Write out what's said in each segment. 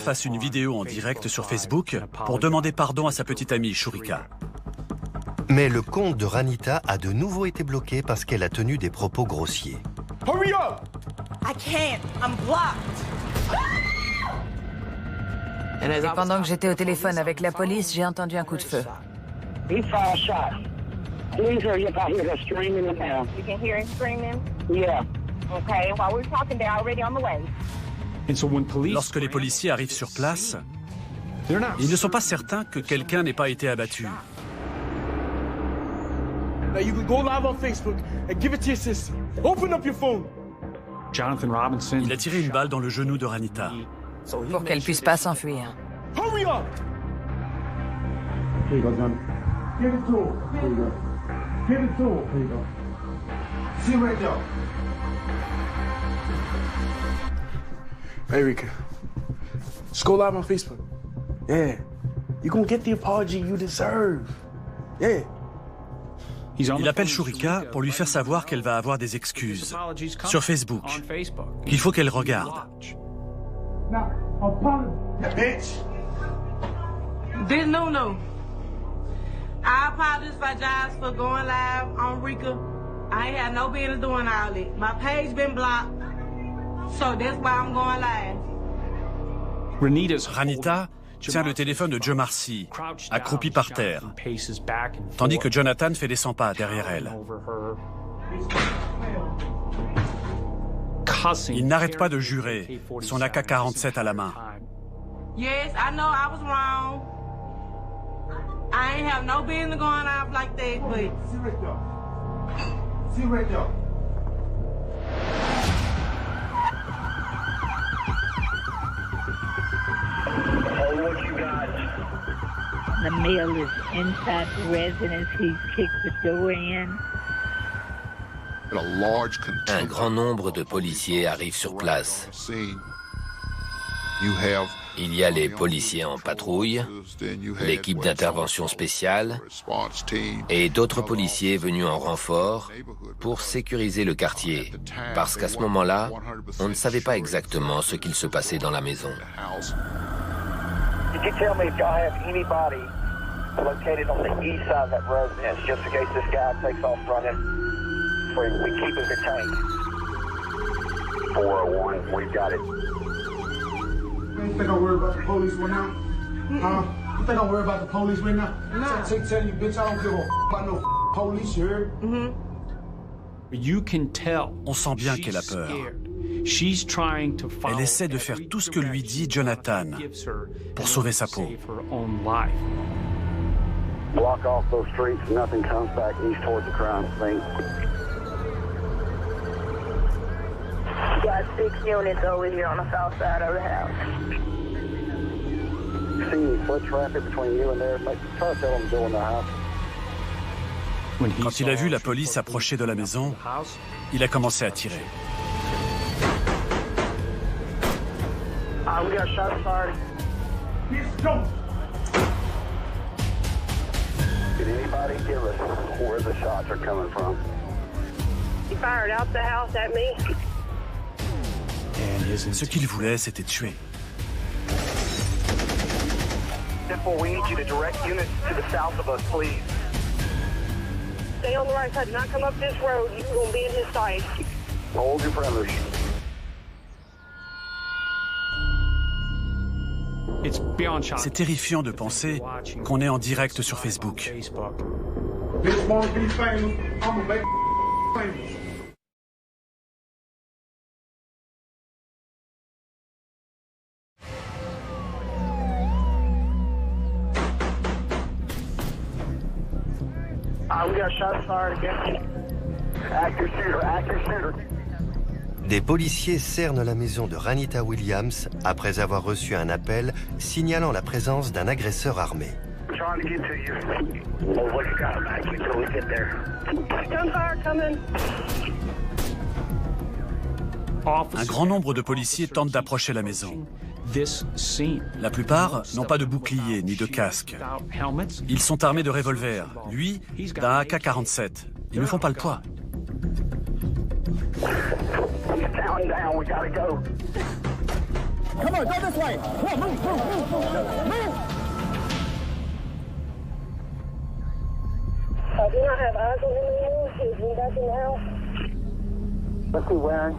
fasse une vidéo en direct sur Facebook pour demander pardon à sa petite amie Shurika. Mais le compte de Ranita a de nouveau été bloqué parce qu'elle a tenu des propos grossiers. Hurry up! I can't. I'm blocked. Et pendant que j'étais au téléphone avec la police, j'ai entendu un coup de feu. He fired a shot. Please hurry up. I hear her screaming in there. You can hear him screaming? Yeah. Okay, while we're talking, they're already on the way. Lorsque les policiers arrivent sur place, ils ne sont pas certains que quelqu'un n'ait pas été abattu. Now you can go live on Facebook and give it to your sister. Open up your phone. Il a tiré une balle dans le genou de Ranita. Pour qu'elle puisse pas s'enfuir. Hurry up! Here you go, John. Give it to him. Here you go. Give it to him. Here you go. See right there. Hey, Rika. Just go live on Facebook. Yeah. You're gonna get the apology you deserve. Yeah. Il appelle Shurika pour lui faire savoir qu'elle va avoir des excuses sur Facebook, qu'il faut qu'elle regarde. Now, apologize. Bitch. This no. I apologize for going live on Rika. I ain't had no business doing all that. My page been blocked, so that's why I'm going live. Ranita tient le téléphone de Joe Marcy, accroupi par terre, tandis que Jonathan fait des 100 pas derrière elle. Il n'arrête pas de jurer, son AK-47 à la main. Yes, I know I was wrong. I ain't have no business going off like that, but... See right there. See right there. Oh, what you got? The male is inside the residence. He's kicked the door in. Un grand nombre de policiers arrivent sur place. Il y a les policiers en patrouille, l'équipe d'intervention spéciale et d'autres policiers venus en renfort pour sécuriser le quartier, parce qu'à ce moment-là, on ne savait pas exactement ce qu'il se passait dans la maison. Could you tell me if y'all have anybody located on the east side of that residence, just in case this guy takes off running, so we keep him contained? 401, we've got it. You think I'm worried about the police right now? Huh? You think I'm worried about the police right now? No. Tell you, bitch, I don't give a about no police, you heard? On sent bien qu'elle a peur. Elle essaie de faire tout ce que lui dit Jonathan pour sauver sa peau. Block off those streets and nothing comes back east towards the crime scene. We got 6 units over here on the south side of the house. See any foot traffic between you and there? Try to tell them to go in the house. Quand il a vu la police approcher de la maison, il a commencé à tirer. We got shots fired. Did anybody give us where the shots are coming from? He fired out the house at me. Ce qu'il voulait, c'était tuer. We need you to direct units to the south of us, please. Stay on the right side. Do not come up this road. You're going to be in his sight. Hold your perimeters. C'est terrifiant de penser qu'on est en direct sur Facebook. Bitch won't be famous. I'm gonna make famous. We got shots fired again. Active shooter. Des policiers cernent la maison de Ranita Williams après avoir reçu un appel signalant la présence d'un agresseur armé. Un grand nombre de policiers tentent d'approcher la maison. La plupart n'ont pas de bouclier ni de casque. Ils sont armés de revolvers, lui d'un AK-47. Ils ne font pas le poids. Come on, go this way. Come on, move. I do not have eyes on him anymore. He's been back in the house. What's he wearing?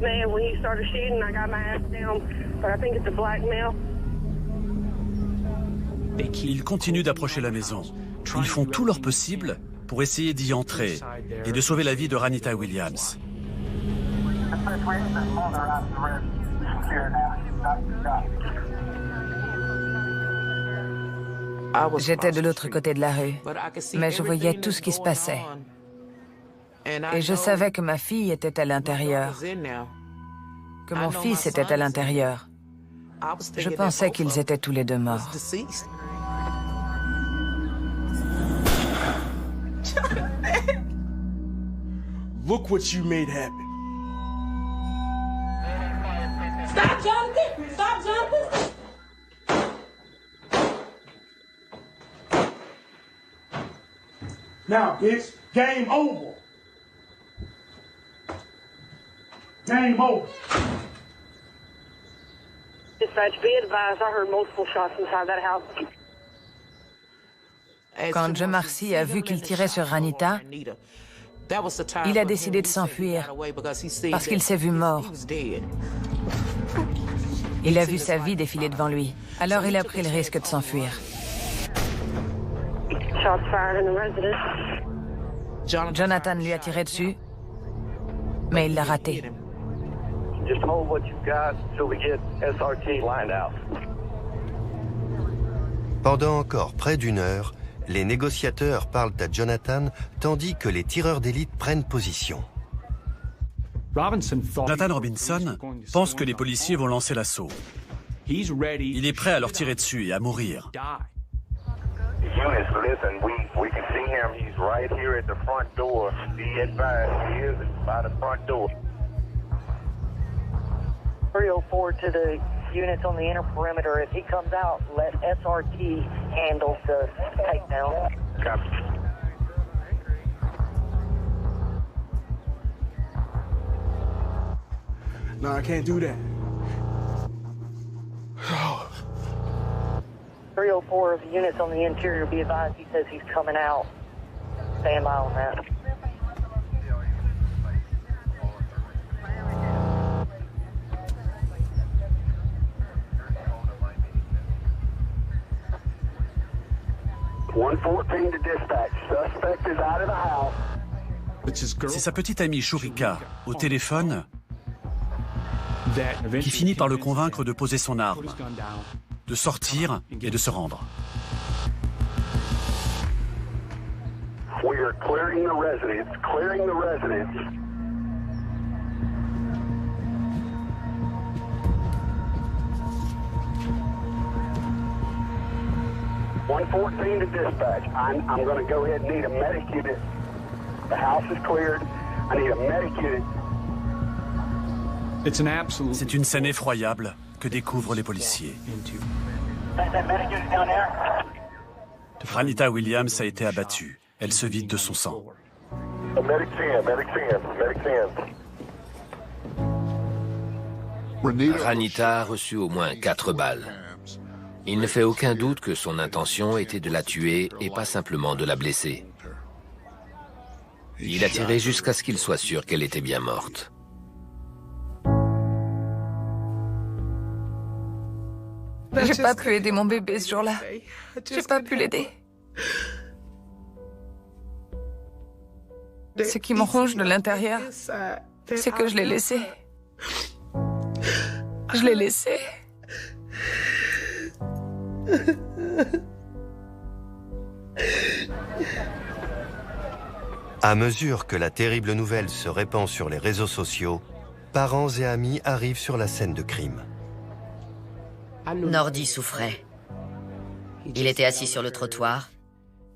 Man, when he started shooting, I got my ass down. But I think it's a black male. Ils continuent d'approcher la maison. Ils font tout leur possible pour essayer d'y entrer et de sauver la vie de Ranita Williams. J'étais de l'autre côté de la rue, mais je voyais tout ce qui se passait. Et je savais que ma fille était à l'intérieur, que mon fils était à l'intérieur. Je pensais qu'ils étaient tous les deux morts. Look what you made happen. Stop, Jonathan! Stop, Jonathan! Now it's game over. Game over. Dispatch, be advised, I heard multiple shots inside that house. Quand Joe Marcy a vu qu'il tirait sur Ranita, il a décidé de s'enfuir parce qu'il s'est vu mort. Il a vu sa vie défiler devant lui. Alors il a pris le risque de s'enfuir. Shots fired in the residence. Jonathan lui a tiré dessus, mais il l'a raté. Just hold what you've got till we get SRT lined out. Pendant encore près d'une heure, les négociateurs parlent à Jonathan tandis que les tireurs d'élite prennent position. Jonathan Robinson pense que les policiers vont lancer l'assaut. Il est prêt à leur tirer dessus et à mourir. Units, listen, we can see him. He's right here at the front door. Be advised, he is by the front door. 304 to the units on the inner perimeter. If he comes out, let SRT handle the takedown. Copy. No, I can't do that. 304 of the units on the interior, be advised, he says he's coming out. Stand by on that. C'est sa petite amie Shurika, au téléphone, qui finit par le convaincre de poser son arme, de sortir et de se rendre. We are clearing the residence, clearing the residence. .114 to dispatch. I'm going to go ahead and need a medic unit. The house is cleared. I need a medic unit. C'est une scène effroyable que découvrent les policiers. Ranita Williams a été abattue. Elle se vide de son sang. Ranita a reçu au moins 4 balles. Il ne fait aucun doute que son intention était de la tuer et pas simplement de la blesser. Il a tiré jusqu'à ce qu'il soit sûr qu'elle était bien morte. J'ai pas pu aider mon bébé ce jour-là. J'ai pas pu l'aider. Ce qui me ronge de l'intérieur, c'est que je l'ai laissé. Je l'ai laissé. À mesure que la terrible nouvelle se répand sur les réseaux sociaux, parents et amis arrivent sur la scène de crime. Nordy souffrait. Il était assis sur le trottoir,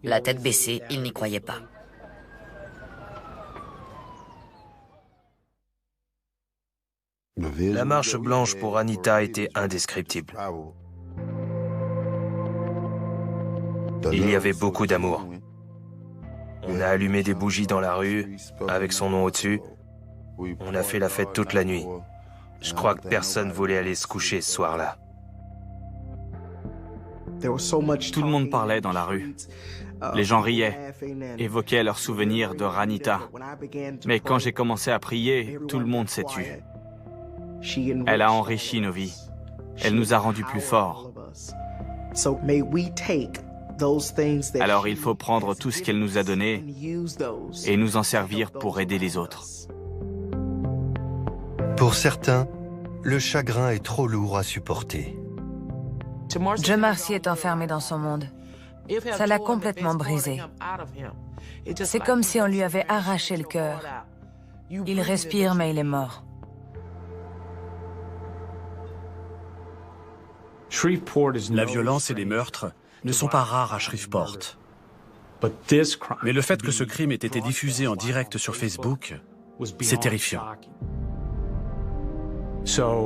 la tête baissée, il n'y croyait pas. La marche blanche pour Anita était indescriptible. Il y avait beaucoup d'amour. On a allumé des bougies dans la rue, avec son nom au-dessus. On a fait la fête toute la nuit. Je crois que personne voulait aller se coucher ce soir-là. Tout le monde parlait dans la rue. Les gens riaient, évoquaient leurs souvenirs de Ranita. Mais quand j'ai commencé à prier, tout le monde s'est tu. Elle a enrichi nos vies. Elle nous a rendus plus forts. Alors il faut prendre tout ce qu'elle nous a donné et nous en servir pour aider les autres. Pour certains, le chagrin est trop lourd à supporter. Joe Marcy est enfermé dans son monde. Ça l'a complètement brisé. C'est comme si on lui avait arraché le cœur. Il respire, mais il est mort. La violence et les meurtres ne sont pas rares à Shreveport. Mais le fait que ce crime ait été diffusé en direct sur Facebook, c'est terrifiant.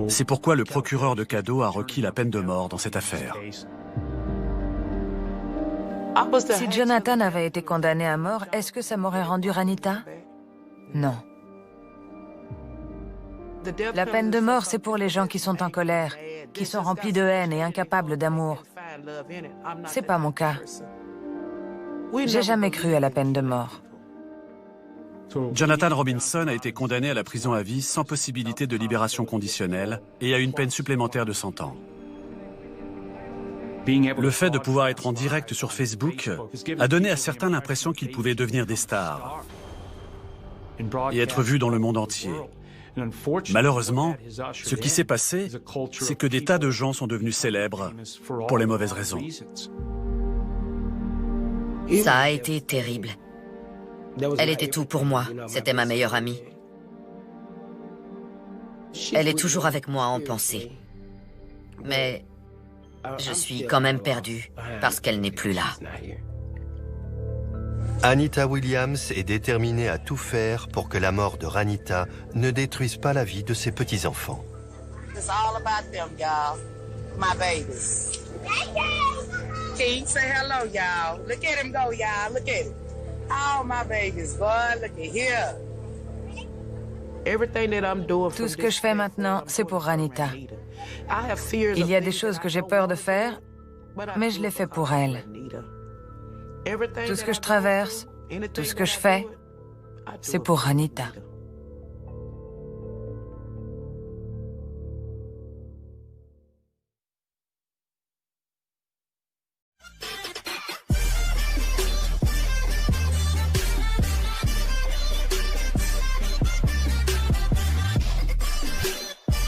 C'est pourquoi le procureur de Caddo a requis la peine de mort dans cette affaire. Si Jonathan avait été condamné à mort, est-ce que ça m'aurait rendu Ranita? Non. La peine de mort, c'est pour les gens qui sont en colère, qui sont remplis de haine et incapables d'amour. C'est pas mon cas. J'ai jamais cru à la peine de mort. Jonathan Robinson a été condamné à la prison à vie sans possibilité de libération conditionnelle et à une peine supplémentaire de 100 ans. Le fait de pouvoir être en direct sur Facebook a donné à certains l'impression qu'ils pouvaient devenir des stars et être vus dans le monde entier. Malheureusement, ce qui s'est passé, c'est que des tas de gens sont devenus célèbres pour les mauvaises raisons. Ça a été terrible. Elle était tout pour moi. C'était ma meilleure amie. Elle est toujours avec moi en pensée. Mais je suis quand même perdue parce qu'elle n'est plus là. Anita Williams est déterminée à tout faire pour que la mort de Ranita ne détruise pas la vie de ses petits-enfants. It's all about them, y'all. My babies. King, say hello, y'all. Look at him go, y'all. Look at him. Oh, my babies, boy. Look at here. Tout ce que je fais maintenant, c'est pour Ranita. Il y a des choses que j'ai peur de faire, mais je les fais pour elle. Tout ce que je traverse, tout ce que je fais, c'est pour Ranita.